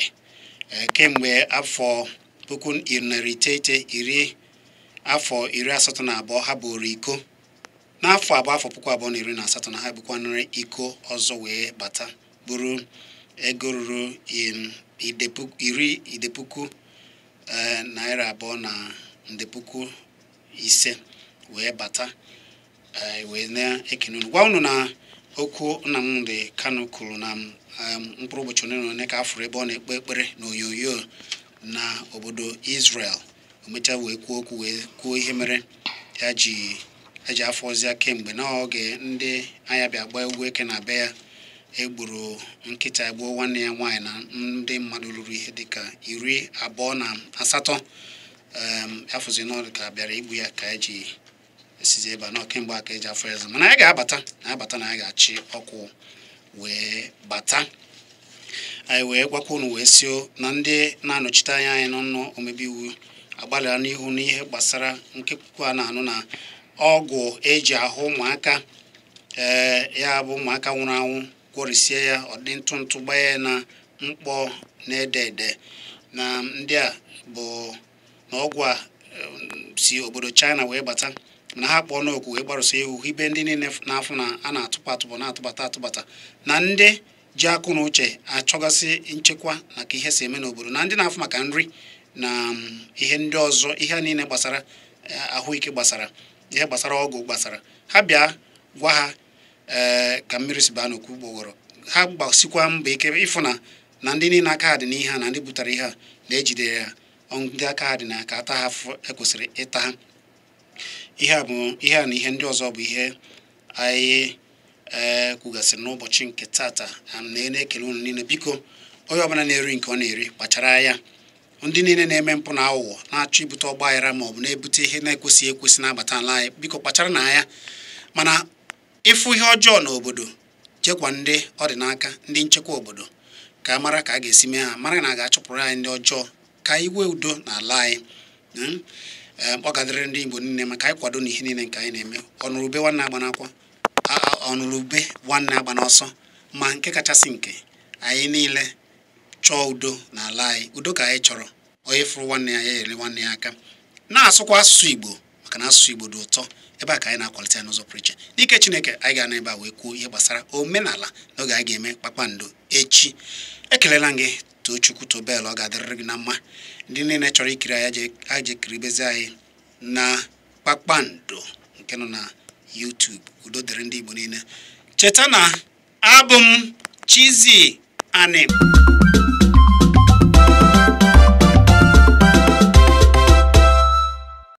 kemgbe afọ 1980 afọ 82 ha bụrụ iko n'afọ abụọ afọ 2018 na ha bụkwanere iko ọzọ wee bata bụrụ ego ruru idepuku naira 2 na ndepuku 5 wee bata wee na-ekene unu gwa unu na okwu Nnamdi Kanu kwuru na mkpụrụ ụbọchị one ka afụrụ ebe ọ na-ekpe ekpere na onyonyo na obodo Israel o mechaa wee kwuo okwu wee kwuo ihe mere eji afọ ọzọ kemgbe n'oge ndị anya bịa gba egwu eke na be ya egburu nkịta egbuo nwanne ya nwaanyị na ndị mmadụ ruru ihe dịka 28 afọzi n'ọdụ ka bịara igbu ya ka eji esizi ebe a kemgbe aka eji afọ eze mana anyị ga-abata na anyị ga-achị ọkwụ wee bata anyị wee gwakwa unu wee sio na ndị na-anọchite anya anyị n'ọnụ omebe iwu agbalịra n'ihu n'ihe gbasara nkekwu a na-anụ na ọgwụ eji ahụ ụmụaka ya bụ ụmụaka nwụrụ anwụ gwọrisie ya ọ dị ntụ gbanye na mkpọ na-ede ede na ndị a bụ na ọgwụ a si obodo China wee bata na ha kpọọ n'okwu wee gbarụsa ewu ibe ndị niile n'afọ na a na-atụpụ na-atụbata na ndị ji akụ na uche achọgasị nchekwa na ka ihe si eme n'obodo na ndị na-afụ maka nri na ihe ndị ọzọ ihe niile gbasara ahụike gbasara ihe gbasara ọgwụ gbasara ha bịa gwa ha ka mmiri si baa n'okwu gbogoro ha gbasikwa mbọ ike ịfụ na ndị niile aka ha dị n'ihe a na ndị butere ihe a na-ejidere ya ndị aka ha dị na ka ata ha ekwesịrị ịta ha ihe a na ihe ndị ọzọ bụ ihe anyị kwugasịrị n'ụbọchị nke tata na na-ekele unu niile biko onye ọbụla na-eri nke ọ na-eri kpachara anya ndị niile na-eme mpụ na aghụghọ na-achọ ibute ọgbaghara ma ọ bụ na-ebute ihe na-ekwesịghị ekwesị na-abata ala anyị biko kpachara na ya mana ịfụ ihe ọjọọ n'obodo chekwa ndị ọ dị n'aka ndị nchekwa obodo ka a mara ka a ga-esi mee ha mara na a ga-achụpụrụ anyị ndị ọjọọ ka anyị nwee udo n'ala anyị ọ gadịrị ndị Igbo niile maka anyị kwado n'ihe niile nke anyị na-eme ọnụrụbe nwanne agba n'akwa ọnụrụbe nwanne agba n'ọsọ ma nke kachasị nke anyị niile chọọ udo n'ala anyị udo ka anyị chọrọ onye fụrụ nwanne ya ere nwanne ya aka na-asụkwa asụsụ Igbo maka na asụsụ Igbo dị ụtọ ebe a ka anyị na-akwalite ya n'ụzọ pụrụ iche n'ike Chineke anyị ga n'ebe a wee kwuo ihe gbasara omenala n'oge anyị ga-eme Kpakpando echi ekelela gị Tochukwu Tobel ọ ga-adịrịrị gị na mma ndị niile chọrọ ikiri anyị jekiri bezi anyị na Kpakpando nke nọ na YouTube udo dịrị ndị Igbo niile cheta na abụ m Chizzy Anim